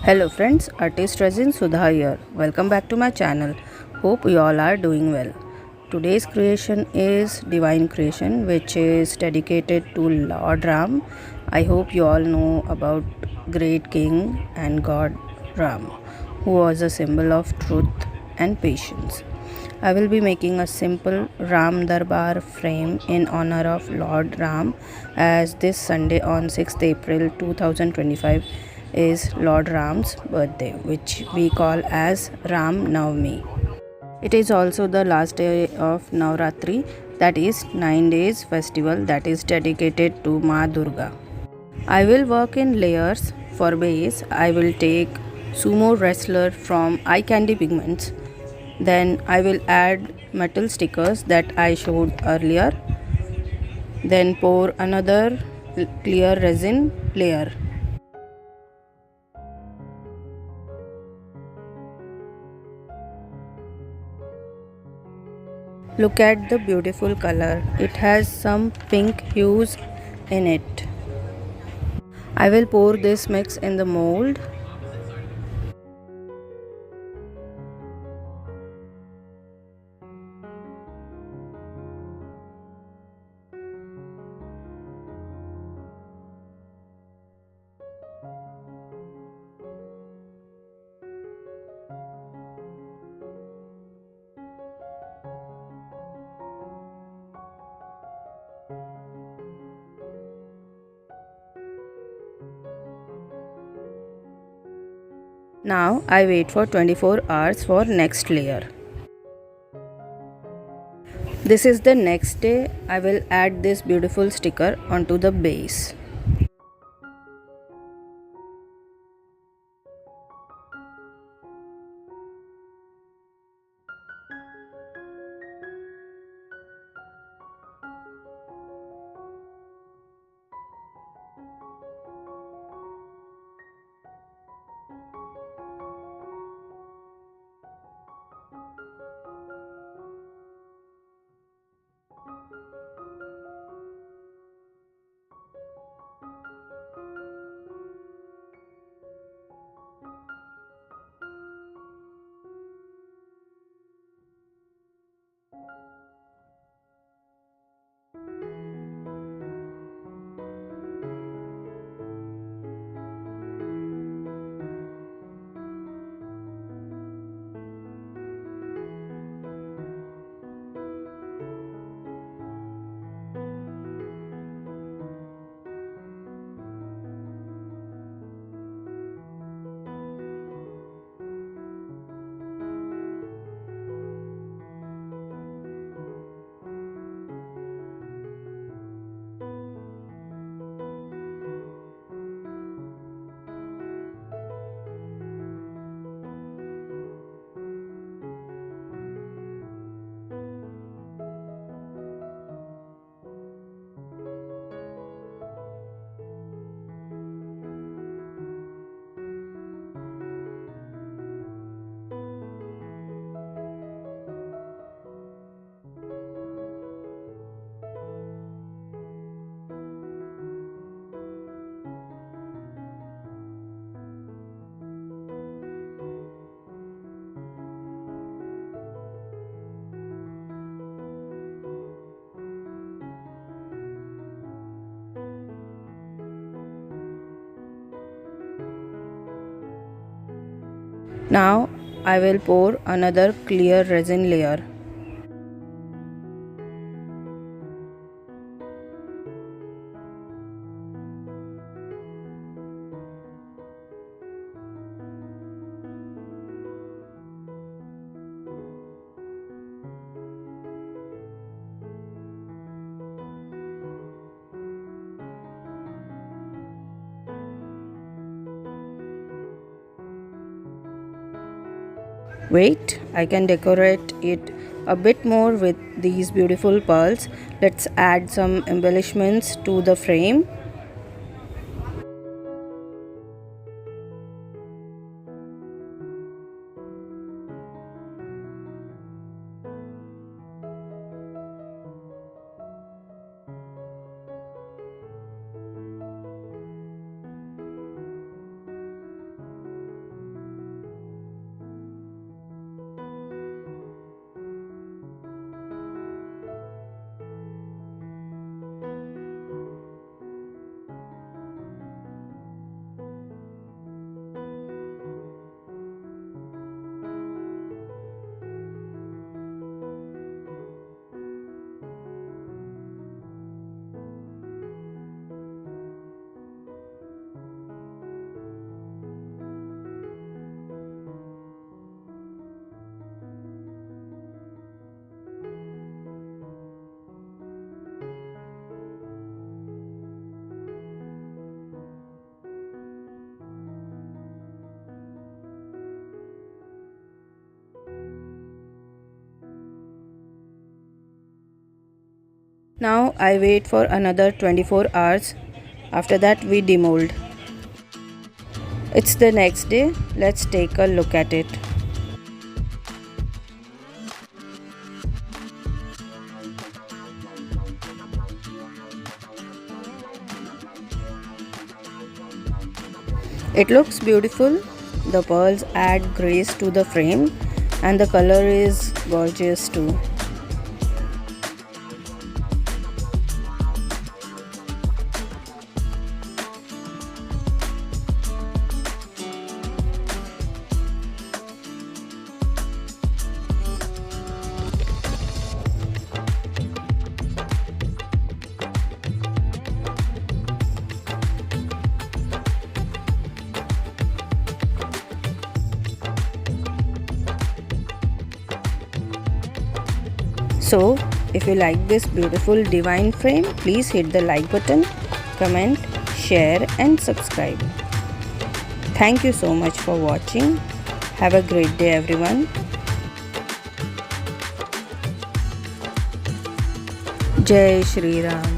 Hello friends, artist Resin Sudha here. Welcome back to my channel. Hope you all are doing well. Today's creation is Divine Creation, which is dedicated to Lord Ram. I hope you all know about great king and god Ram, who was a symbol of truth and patience. I will be making a simple Ram Darbar frame in honor of Lord Ram, as this Sunday on 6th April 2025 is Lord Ram's birthday, which we call as Ram Navmi. It is also the last day of Navratri, that is 9 days festival that is dedicated to Ma Durga. I will work in layers. For base, I will take sumo wrestler from eye candy pigments. Then I will add metal stickers that I showed earlier. Then pour another clear resin layer. Look at the beautiful color. It has some pink hues in it. I will pour this mix in the mold. Now I wait for 24 hours for next layer. This is the next day. I will add this beautiful sticker onto the base. Now I will pour another clear resin layer. Wait, I can decorate it a bit more with these beautiful pearls. Let's add some embellishments to the frame. Now I wait for another 24 hours. After that we demold. It's the next day. Let's take a look at it. It looks beautiful. The pearls add grace to the frame and the color is gorgeous too. So, if you like this beautiful divine frame, please hit the like button, comment, share and subscribe. Thank you so much for watching. Have a great day everyone. Jai Shri Ram.